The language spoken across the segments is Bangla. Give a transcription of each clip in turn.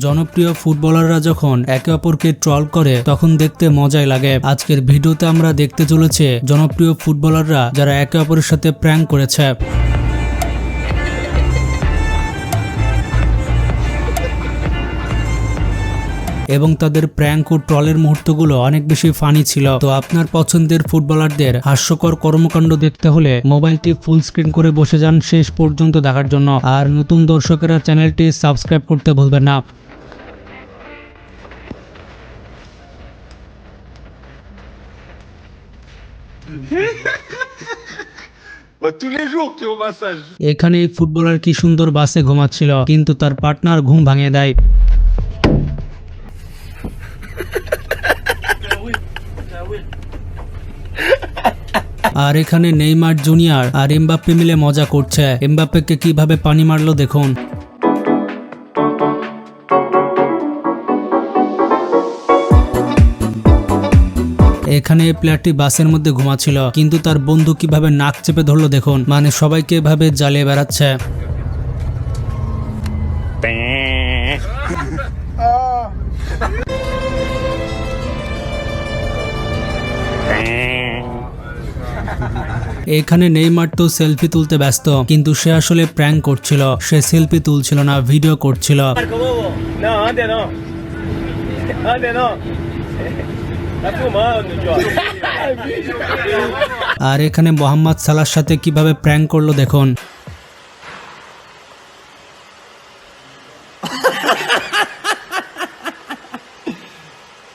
জনপ্রিয় ফুটবলাররা যখন একে অপরকে ট্রল করে তখন দেখতে মজাই লাগে। আজকের ভিডিওতে আমরা দেখতে চলেছি জনপ্রিয় ফুটবলাররা যারা একে অপরের সাথে প্র্যাঙ্ক করেছে। এবং তাদের প্র্যাঙ্ক ও ট্রলের মুহূর্তগুলো অনেক বেশি ফানি ছিল। তো আপনার পছন্দের ফুটবলারদের হাস্যকর কর্মকাণ্ড দেখতে হলে মোবাইলটি ফুল স্ক্রিন করে বসে যান শেষ পর্যন্ত দেখার জন্য। আর নতুন দর্শকেরা চ্যানেলটি সাবস্ক্রাইব করতে ভুলবেন না। এখানে এই ফুটবলার কি সুন্দর বাসে ঘুমাচ্ছিল, কিন্তু তার পার্টনার ঘুম ভাঙিয়ে দেয়। আর এখানে নেইমার জুনিয়র আর এমবাপ্পে মিলে মজা করছে। এমবাপ্পেকে কিভাবে পানি মারলো দেখুন। এখানে এই প্লেয়ারটি বাসের মধ্যে ঘুমাচ্ছিল, কিন্তু তার বন্ধু কিভাবে নাক চেপে ধরলো দেখুন। মানে সবাইকে এভাবে জ্বালিয়ে বেড়াচ্ছে। এখানে নেইমার তো সেলফি তুলতে ব্যস্ত, কিন্তু সে আসলে প্র্যাঙ্ক করছিল। সে সেলফি তুলছিল না, ভিডিও করছিল। আর এখানে মোহাম্মদ সালাহর সাথে কিভাবে প্র্যাঙ্ক করলো দেখুন।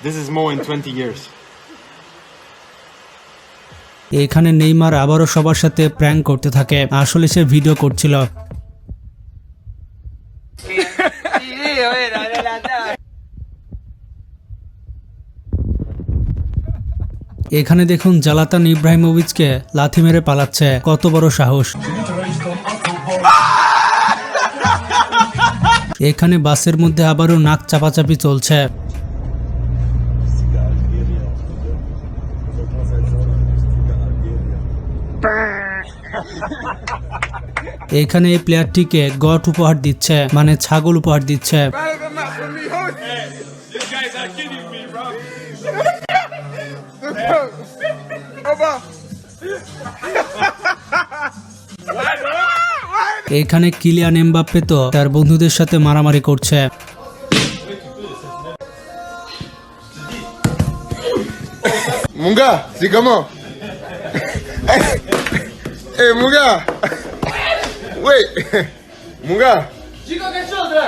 This is more in 20 years. এখানে নেইমার আবারও সবার সাথে প্র্যাঙ্ক করতে থাকে। আসলে সে ভিডিও করছিল। এখানে দেখুন জালাতান ইব্রাহিমোভিচকে লাথি মেরে পালাচ্ছে। কত বড় সাহস! এখানে বাসের মধ্যে আবারও নাক চাপাচাপি চলছে। এখানে এই প্লেয়ারটিকে গট উপহার দিচ্ছে, মানে ছাগল উপহার দিচ্ছে। এখানে কিলিয়ান এমবাপ্পে তো তার বন্ধুদের সাথে মারামারি করছে। Munga, c'est comment? Eh Munga. Oui. Munga. Dis quelque chose là.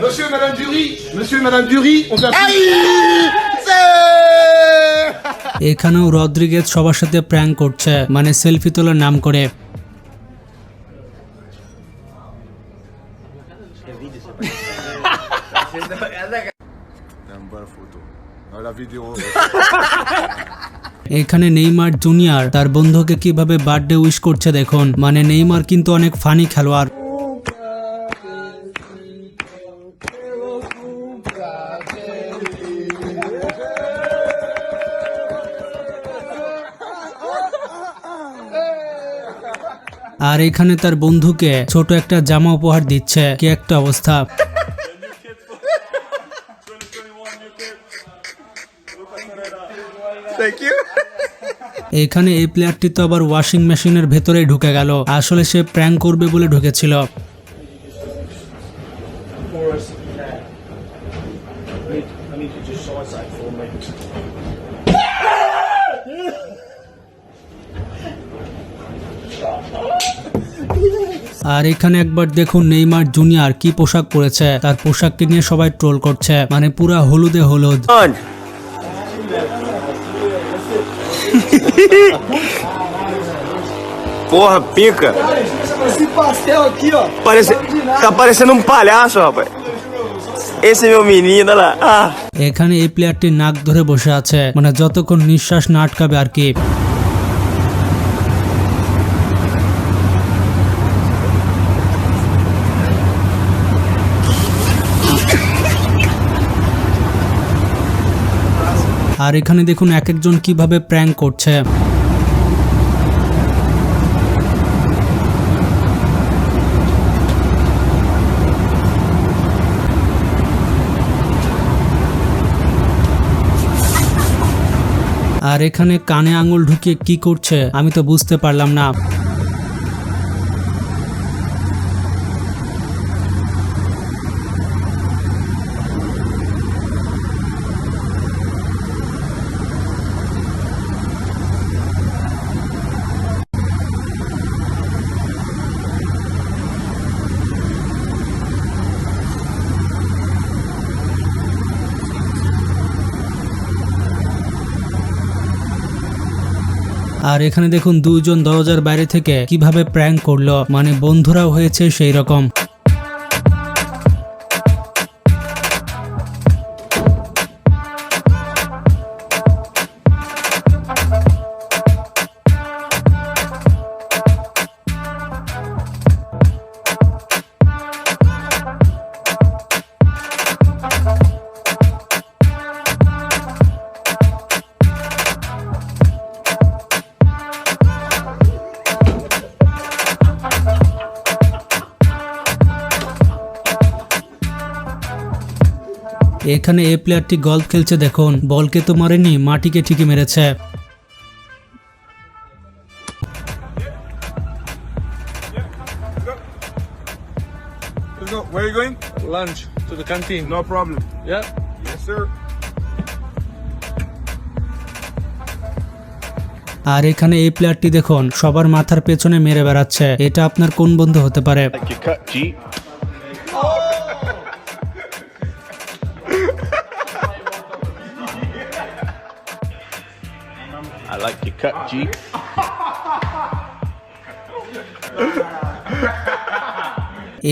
Monsieur et Madame Dury. Monsieur et Madame Dury, on s'appelle. এখানেও রদ্রিগেজ সবার সাথে প্র্যাঙ্ক করছে, মানে সেলফি তোলার নাম করে। এখানে নেইমার জুনিয়র তার বন্ধুকে কিভাবে বার্থডে উইশ করছে দেখুন। মানে নেইমার কিন্তু অনেক ফানি খেলোয়াড়। আর এখানে তার বন্ধুকে ছোট একটা জামা উপহার দিচ্ছে। কি একটা অবস্থা! এখানে এই প্লেয়ারটি তো আবার ওয়াশিং মেশিনের ভেতরেই ঢুকে গেল। আসলে সে প্র্যাঙ্ক করবে বলে ঢুকেছিল। আর এখানে একবার দেখুন নেইমার জুনিয়র কি পোশাক পরেছে। তার পোশাককে নিয়ে সবাই ট্রোল করছে, মানে পুরা হলুদে হলুদ। Porra, pica. Esse pastel aqui, ó. Tá parecendo um palhaço, rapaz. Esse é meu menino, olha lá. Ah. এখানে এই প্লেয়ারটি নাক ধরে বসে আছে, মানে যতক্ষণ নিঃশ্বাস না আটকাবে আর কি। আর এখানে দেখুন এক একজন কিভাবে প্র্যাঙ্ক করছে। আর এখানে কানে আঙুল ঢুকিয়ে কি করছে আমি তো বুঝতে পারলাম না। আর এখানে দেখুন দুইজন দরজার বাইরে থেকে কিভাবে প্র্যাঙ্ক করলো, মানে বন্ধুরাও হয়েছে সেই রকম। এখানে এই প্লেয়ারটি গলফ খেলছে, দেখুন বলকে তো মারেনি, মাটিকে ঠিকই মেরেছে। Let's go. Where are you going? Lunch to the canteen. No problem. Yeah. Yes, sir. আর এখানে এই প্লেয়ারটি দেখুন সবার মাথার পেছনে মেরে বেড়াচ্ছে, এটা আপনার কোন বন্ধু হতে পারে? Like your cut, G. I like your cut, G.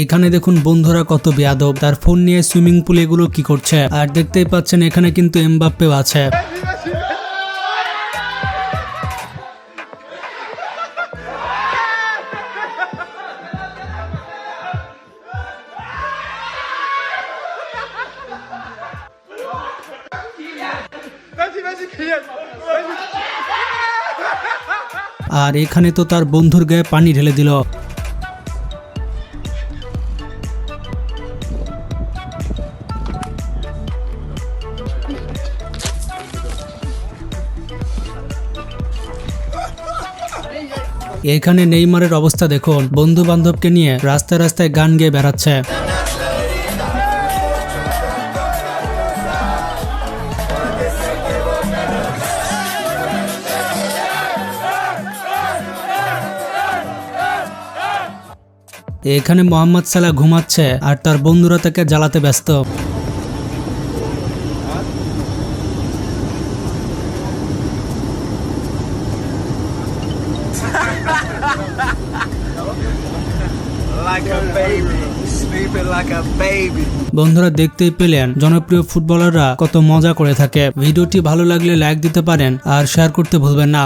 এখানে দেখুন বন্ধুরা কত বেয়াদব, তার ফোন নিয়ে সুইমিং পুল এগুলো কি করছে। আর দেখতেই পাচ্ছেন এখানে কিন্তু এমবাপ্পেও আছে। আর এখানে তো তার বন্ধুর গায়ে পানি ঢেলে দিল। এখানে নেইমারের অবস্থা দেখুন, বন্ধু বান্ধবকে নিয়ে রাস্তায় রাস্তায় গান গেয়ে বেড়াচ্ছে। এখানে মোহাম্মদ সালাহ ঘুমাচ্ছে আর তার বন্ধুরা তাকে জ্বালাতে ব্যস্ত। বন্ধুরা দেখতেই পেলেন জনপ্রিয় ফুটবলাররা কত মজা করে থাকে। ভিডিওটি ভালো লাগলে লাইক দিতে পারেন আর শেয়ার করতে ভুলবেন না।